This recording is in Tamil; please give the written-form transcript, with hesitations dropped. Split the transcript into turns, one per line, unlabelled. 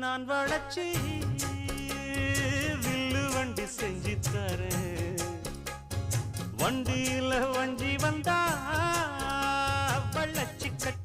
நான் வளச்சி வில்லு வண்டி செஞ்சு தரேன். வண்டியில வஞ்சி வந்தா வள்ளச்சி கட்டி